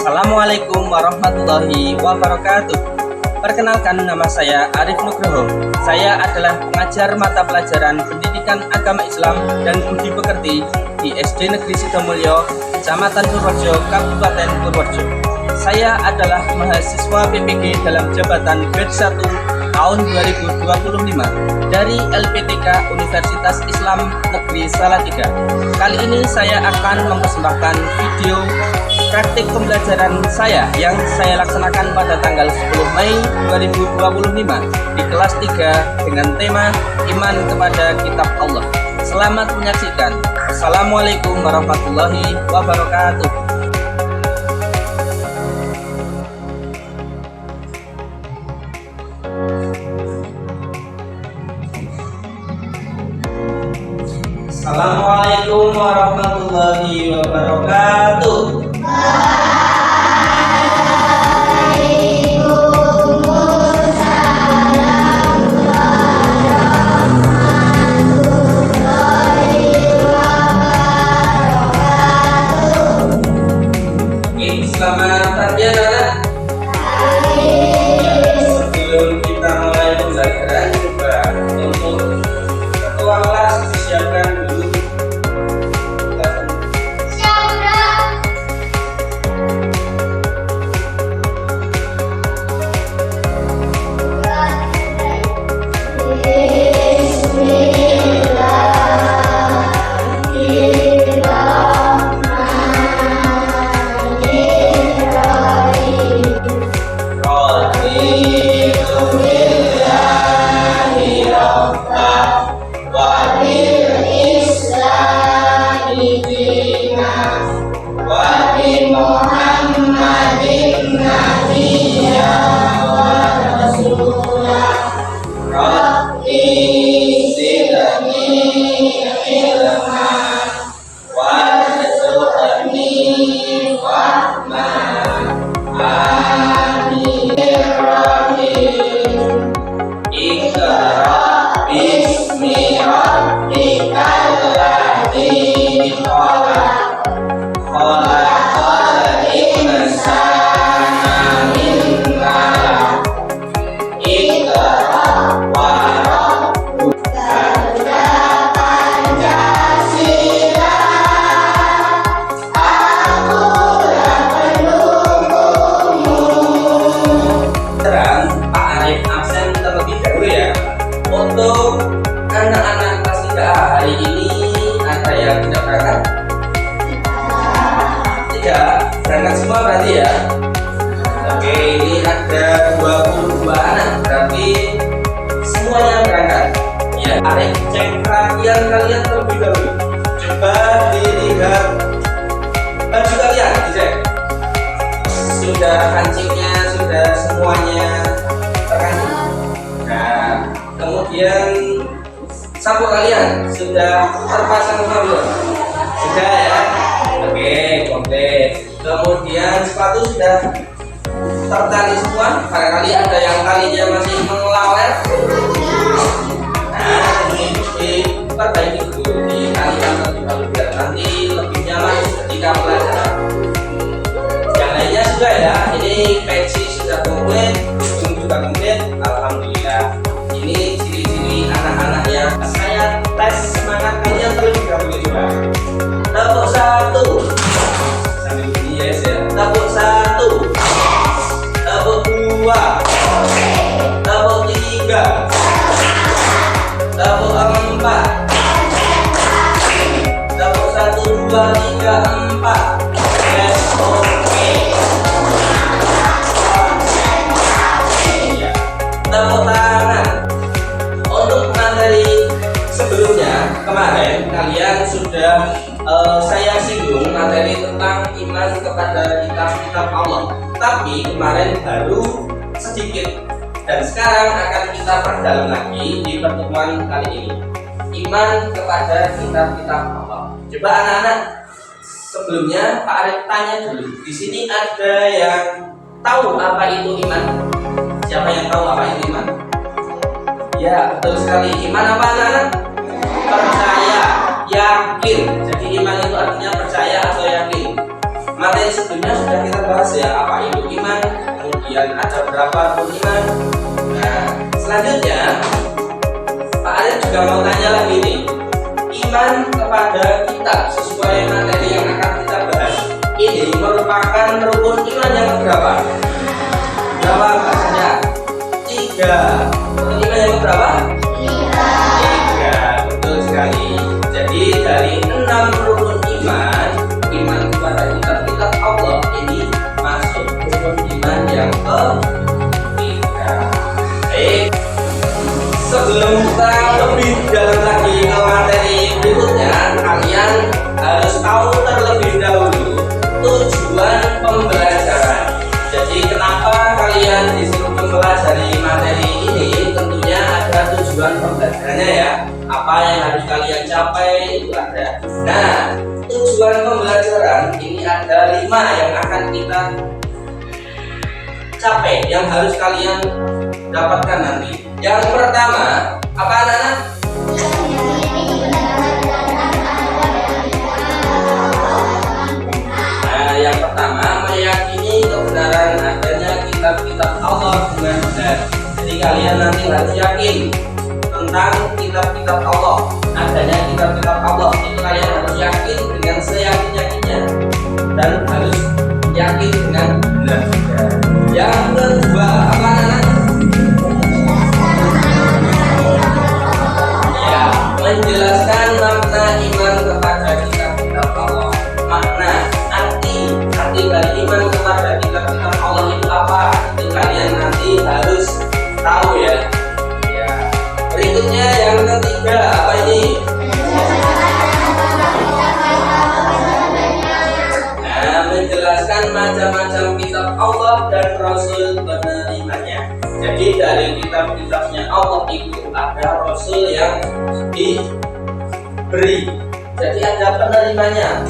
Assalamualaikum warahmatullahi wabarakatuh. Perkenalkan, nama saya Arif Nugroho. Saya adalah pengajar mata pelajaran Pendidikan Agama Islam dan Budi Pekerti di SD Negeri Sidomulyo, Kecamatan Purworejo, Kabupaten Purworejo. Saya adalah mahasiswa PPG dalam jabatan grade 1 tahun 2025 dari LPTK Universitas Islam Negeri Salatiga. Kali ini saya akan mempersembahkan video praktik pembelajaran saya yang saya laksanakan pada tanggal 10 Mei 2025 di kelas 3 dengan tema Iman kepada Kitab Allah. Selamat menyaksikan. Assalamualaikum warahmatullahi wabarakatuh. Assalamualaikum warahmatullahi wabarakatuh. Selamat pagi anak-anak. Sebelum kita mulai pembelajaran, coba untuk ketua kelas disiapkan dulu. Untuk anak-anak kelas 3 hari ini ada yang tidak berangkat? Tidak berangkat semua berarti ya. Oke, ini ada 22 anak, berarti semuanya berangkat. Ya, Arif cek perhatian kalian terlebih dahulu. Coba dilihat baju kalian, dicek. Sudah kancingnya, sudah semuanya terkancing. Nah, kemudian sapu kalian sudah terpasang semua belum? Sudah ya? Oke, komplit. Kemudian sepatu sudah tertali semua. Barangkali ada yang talinya masih mengelalep. Nah, ini diperbaiki dulu, ditalikan terlebih dahulu biar nanti lebih nyaman ketika belajar. Yang lainnya sudah ya. Ini peci sudah komplit, ujung juga komplit. Alhamdulillah. Ini ciri-ciri anak-anak yang saya tes semangat kalian terlebih dahulu juga. Tepuk 1 sambil bunyi yes ya. Tepuk 1, tepuk 2, tepuk 3, tepuk 4, tepuk 1, 2, 3, 4. Yes, oke. Tepuk tangan. Untuk materi sebelumnya kemarin kalian sudah saya singgung materi tentang iman kepada kitab-kitab Allah, tapi kemarin baru sedikit dan sekarang akan kita perdalam lagi di pertemuan kali ini. Iman kepada kitab-kitab Allah. Coba anak-anak, sebelumnya Pak Arif tanya dulu. Di sini ada yang tahu apa itu iman? Siapa yang tahu apa itu iman? Ya, betul sekali. Iman apa anak-anak? Percaya, yakin. Jadi iman itu artinya percaya atau yakin. materi sebelumnya sudah kita bahas ya, apa itu iman, kemudian ada berapa rukun iman. Nah, selanjutnya Pak Arif juga mau tanya lagi nih, iman kepada kitab sesuai materi yang akan kita bahas ini merupakan rukun iman yang berapa? Jawab saja. 3. Rukun iman yang berapa? 3. Betul sekali. Jadi dari 6 rukun iman, iman kepada kitab-kitab Allah ini masuk rukun iman yang ke-3. Baik. Sebelum kita lebih dalam lagi ke materi berikutnya, kalian harus tahu terlebih dahulu tujuan pembelajaran. Jadi kenapa kalian disuruh mempelajari materi ini? Tentunya ada tujuan pembelajarannya ya. Apa yang harus kalian capai itu ada. Nah, tujuan pembelajaran ini ada 5 yang akan kita capai, yang harus kalian dapatkan nanti. Yang pertama, apa anak-anak? Nah, yang pertama meyakini kebenaran adanya kitab-kitab Allah dengan benar. Jadi kalian nanti harus yakin tentang kitab-kitab Allah, adanya kitab-kitab Allah itu kalian harus yakin dengan seyakin-yakinnya dan harus yakin dengan benar. Yang kedua, apa anak-anak? Menjelaskan makna iman kepada kitab-kitab Allah. Makna, arti dari iman kepada kitab-kitab Allah itu apa? Itu kalian nanti harus tahu ya. Berikutnya yang ketiga, apa ini? Nah, menjelaskan macam-macam kitab Allah dan Rasul penerimanya. Jadi dari kitab-kitabnya Allah itu ada Rasul yang diberi. Jadi ada penerimanya.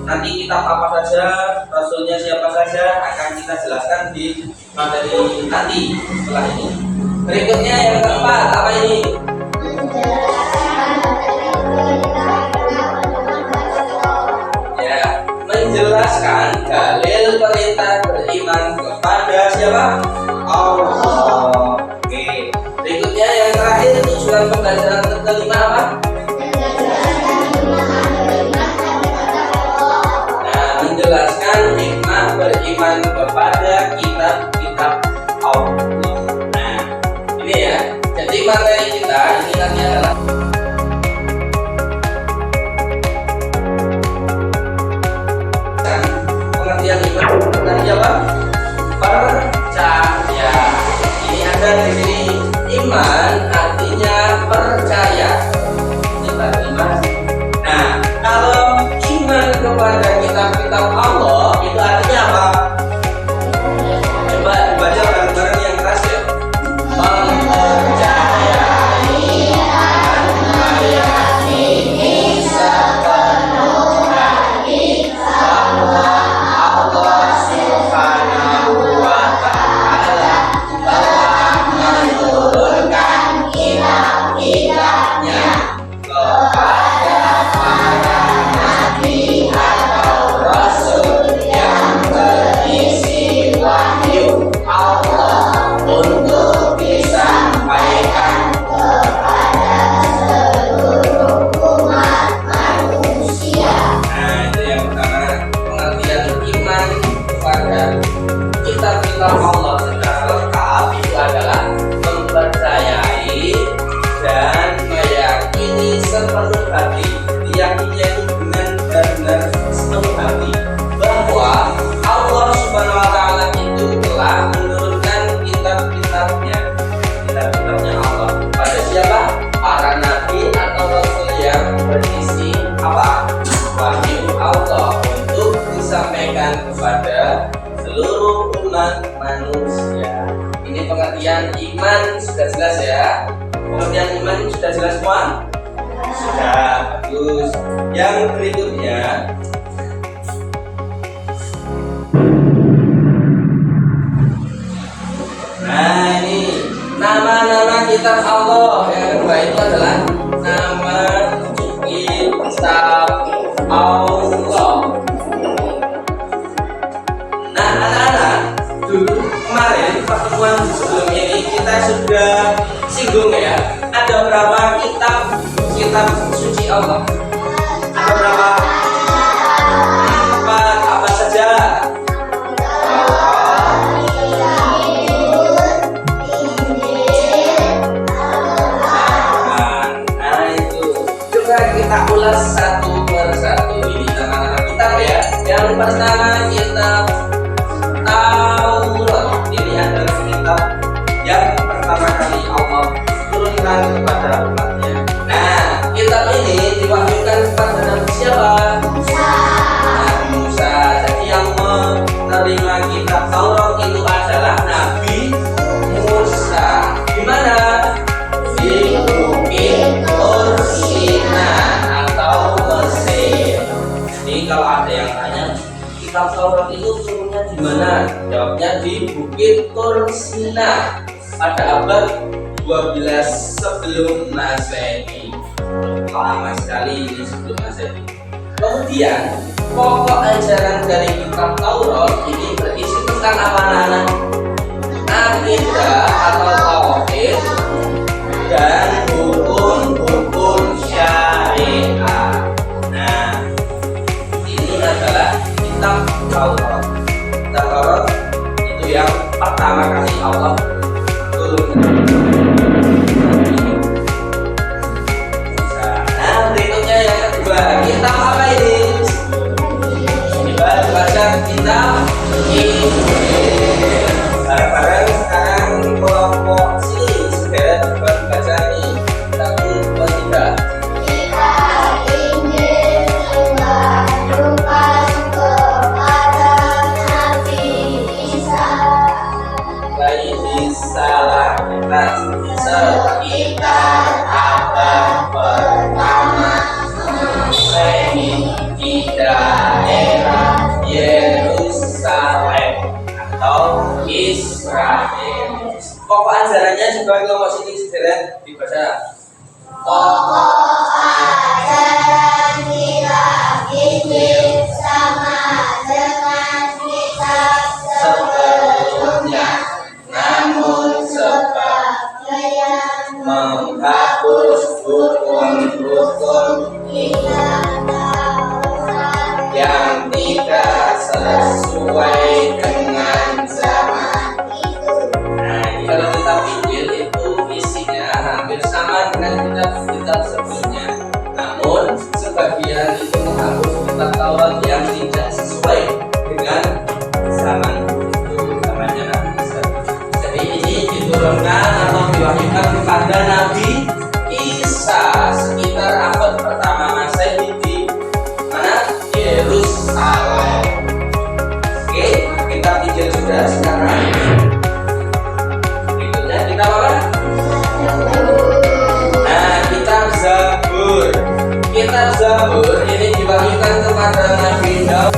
Nanti kitab apa saja, Rasulnya siapa saja akan kita jelaskan di materi nanti setelah ini. Berikutnya yang keempat, apa ini? Ya, menjelaskan dalil perintah beriman kepada siapa? Allah. Oke. Berikutnya yang terakhir, tujuan pembelajaran kelima apa? Nah, menjelaskan hikmah beriman kepada kitab-kitab Allah. Nah, ini ya. Jadi materi kita ini nanti adalah pengertian iman tadi apa? Percaya. Ini ada di sini, iman artinya percaya. Kita iman. Nah, kalau iman kepada kitab-kitab Allah itu artinya apa? Coba dibaca bareng-bareng yang keras ya. Mempercayai dan meyakini sepenuh hati bahwa Allah Subhanahu wa Ta'ala telah menurunkan kitab-kitabnya kepada para nabi atau rasul yang berisi wahyu Allah untuk disampaikan kepada seluruh umat manusia. Nah, itu yang pertama, pengertian iman kepada kitab-kitab Allah secara lengkap itu adalah mempercayai dan meyakini sepenuh hati. Diyakini itu dengan benar-benar sepenuh hati bahwa Allah Subhanahu wa Ta'ala itu telah menurunkan kitab-kitabnya Allah pada siapa? Para nabi atau rasul yang berisi apa? Wahyu Allah untuk disampaikan kepada seluruh umat manusia. Ini pengertian iman sudah jelas ya. Pengertian iman sudah jelas semua? Sudah, bagus. Yang berikutnya, nah ini nama-nama kitab Allah. Yang kedua itu adalah nama kitab Allah. bingung ya. Ada berapa kitab suci Allah? Ada berapa? 4. Apa saja? Nah itu. Coba kita ulas satu persatu. Ini nama-nama kitab ya. Yang pertama kitab Taurat. Ini adalah kitab yang pertama kali Allah turunkan kepada umatnya. Nah, kitab ini diwahyukan kepada Nabi siapa? Musa. Jadi yang menerima kitab Taurat itu adalah Nabi Musa. Di mana? Di Bukit Tur Sinai atau Mesir. Jadi kalau ada yang tanya, kitab Taurat itu turunnya di mana? Jawabnya di Bukit Tur Sinai pada abad 12 sebelum Masehi. Lama sekali ini sebelum Masehi. Kemudian pokok ajaran dari kitab Taurat ini berisi tentang apa anak? Akidah atau tauhid dan hukum-hukum syariat. Nah, ini adalah kitab Taurat. Kitab Taurat itu yang pertama kali Allah turunkan. Nah, berikutnya yang kedua, kitab apa ini? Coba baca kitab Injil. Bareng-bareng sekarang kelompok sini sudah coba baca ini. 1, 2, 3. Kitab Injil diwahyukan kepada Nabi Isa. Lagi disalah kita sekitar abad pertama Masehi di daerah Yerusalem atau Israel. Pokok ajarannya coba kelompok sini segera dibaca. Pokok ajaran kitab Injil sama dengan kitab sebelumnya, namun sebagian Menghapus hukum-hukum kitab Taurat yang tidak sesuai dengan zaman. Nah, kalau kitab Injil itu isinya hampir sama dengan kitab-kitab sebelumnya. Namun sebagian itu menghapus kitab Taurat yang tidak sesuai dengan zaman itu, zamannya Nabi Isa. Jadi ini diturunkan atau diwahyukan kepada Nabi Isa sekitar abad pertama Masehi di mana? Yerusalem. Oke, kitab Injil sudah sekarang. Berikutnya kitab apa? Nah, kitab Zabur. Kitab Zabur ini diwahyukan kepada Nabi Daud.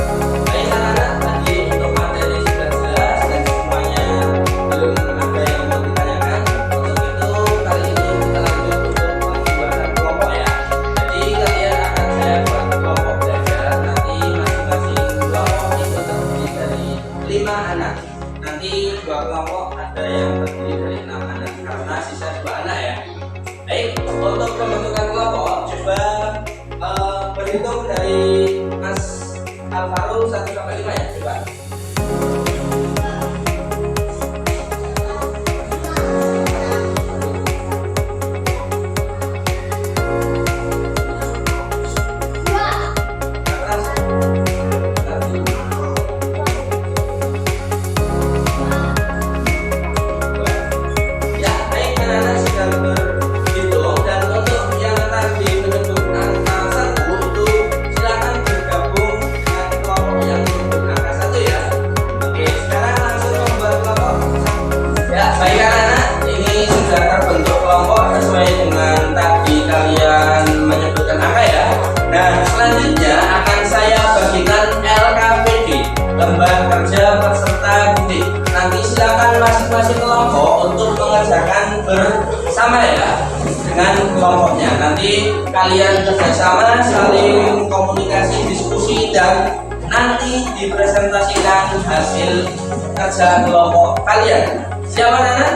Baik anak-anak, tadi untuk materi sudah jelas dan semuanya belum ada yang mau ditanyakan. Untuk itu kali ini kita lanjut untuk pembuatan kelompok ya. Jadi kalian akan saya buat kelompok belajar. Nanti masing-masing kelompok itu terdiri dari 5 anak. Nanti 2 kelompok ada yang terdiri dari 6 anak karena sisa 2 anak ya. Baik, untuk pembentukan kelompok coba berhitung dari Mas Alvaro 1 sampai 5 ya, coba. Ya, baik anak-anak sudah berhitung dan untuk yang tadi menyebut angka 1 itu silakan bergabung dengan kelompok yang menyebut angka 1 ya. Oke, sekarang langsung membuat kelompok. Ya, baik anak-anak, ini sudah terbentuk kelompok sesuai dengan tadi kalian menyebutkan angka ya. Nah, selanjutnya akan saya bagikan LKPD, lembar kerja peserta didik. Nanti silakan masing-masing kelompok untuk mengerjakan bersama ya dengan kelompoknya. Nanti kalian kerjasama, saling komunikasi, diskusi, dan nanti dipresentasikan hasil kerja kelompok kalian. Siap anak-anak?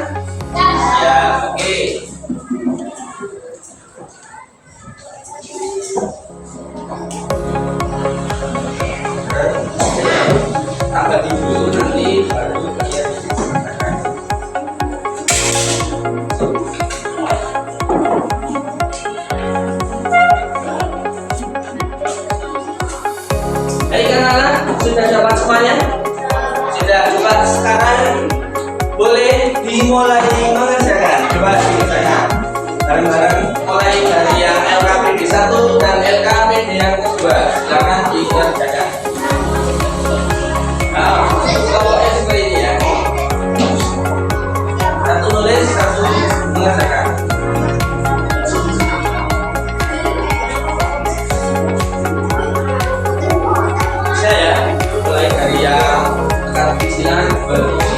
Siap, oke. sudah dapat semuanya? Sudah. Coba sekarang boleh dimulai mengerjakan. Coba dikerjakan bareng-bareng, mulai dari yang LKPD 1 dan LKPD yang kedua. Silakan dikerjakan. Nah, pokoknya seperti ini ya. Satu nulis, satu mengerjakan. Saya mulai dari yang dekat isian berisi.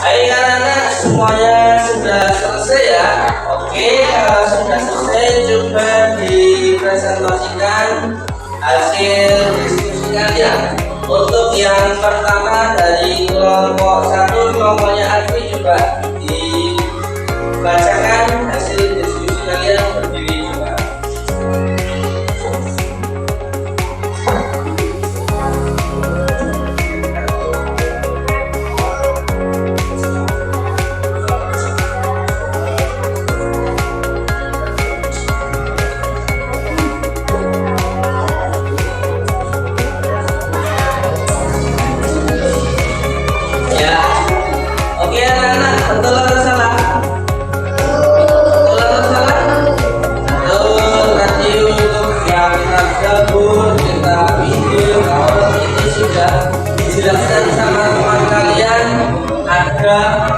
Hai anak-anak, semuanya sudah selesai ya? Oke, kalau sudah selesai coba dipresentasikan hasil diskusi kalian. Untuk yang pertama dari kelompok 1, kelompoknya Arfi, coba dibacakan hasil diskusi kalian berdiri coba. Ya, oke anak-anak, betul atau salah? Betul atau salah? Betul. Tadi untuk yang tersebut kita video kalau ini sudah dijelaskan sama teman kalian, ada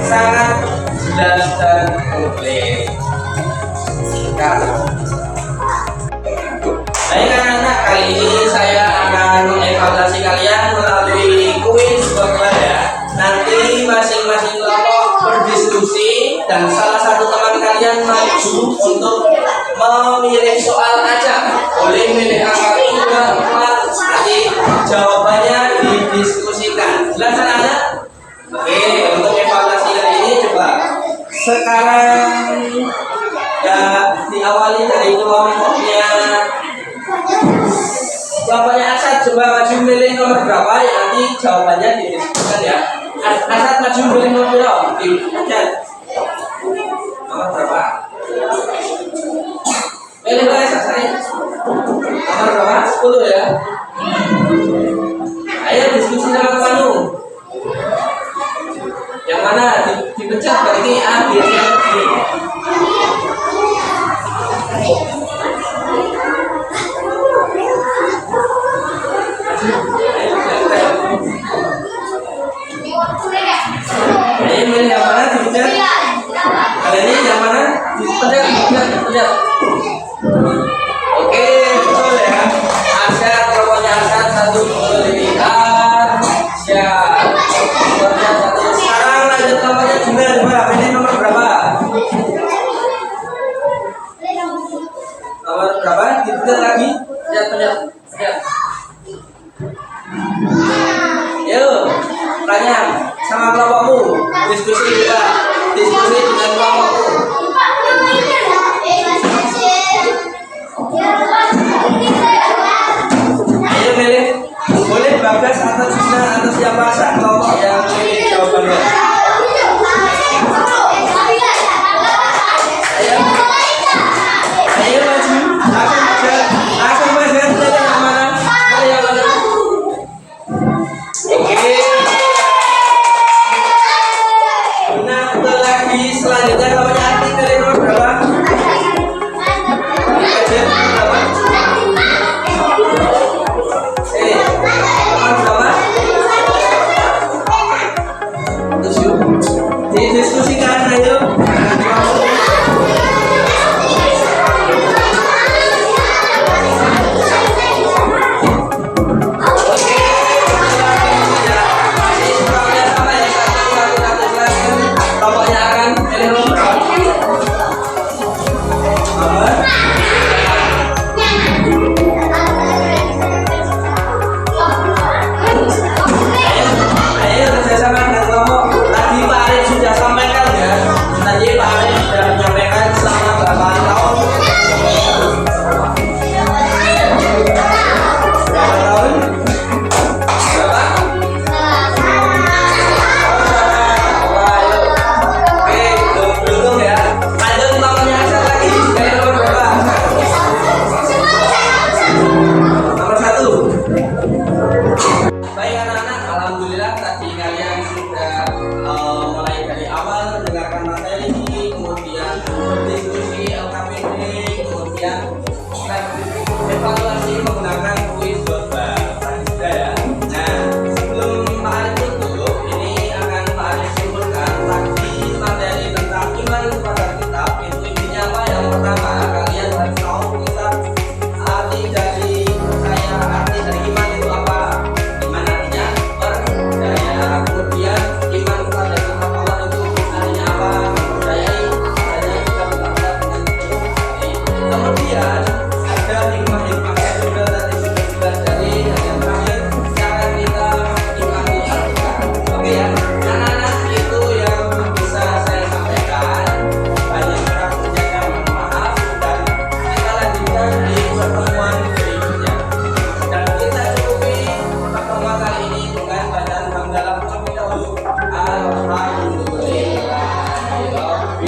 sangat jelas dan komplit. Baik anak-anak, kali ini saya akan mengevaluasi kalian melalui kuis ya. Nanti masing-masing kelompok berdiskusi dan salah satu teman kalian maju untuk memilih soal aja. Boleh milih angka 3, 4, nanti jawabannya didiskusikan. Jelas anak-anak? Oke, untuk evaluasi kali ini coba sekarang ya diawali dari kelompoknya Asad. Coba maju milih nomor berapa ya, nanti jawabannya didiskusikan ya. Asad maju milih nomor berapa? Nomor berapa? Milih boleh saya. Nomor berapa? 10 ya. Ayo diskusi sama kamu. Yang mana dipecat berarti A, B, C, D. Ini milih yang mana dipecat? Kalian ini yang mana dipecat? Oke, betul ya. Asad, kelompoknya Asad 1 dilihat. Siap. Kelompoknya 1. Sekarang lanjut kelompoknya Junaid. Ini nomor berapa? Nomor berapa? Dipecat lagi? Siap. Yuk, tanya sama kelompokmu. Diskusi juga. Diskusi dengan kelompokmu.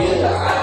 bil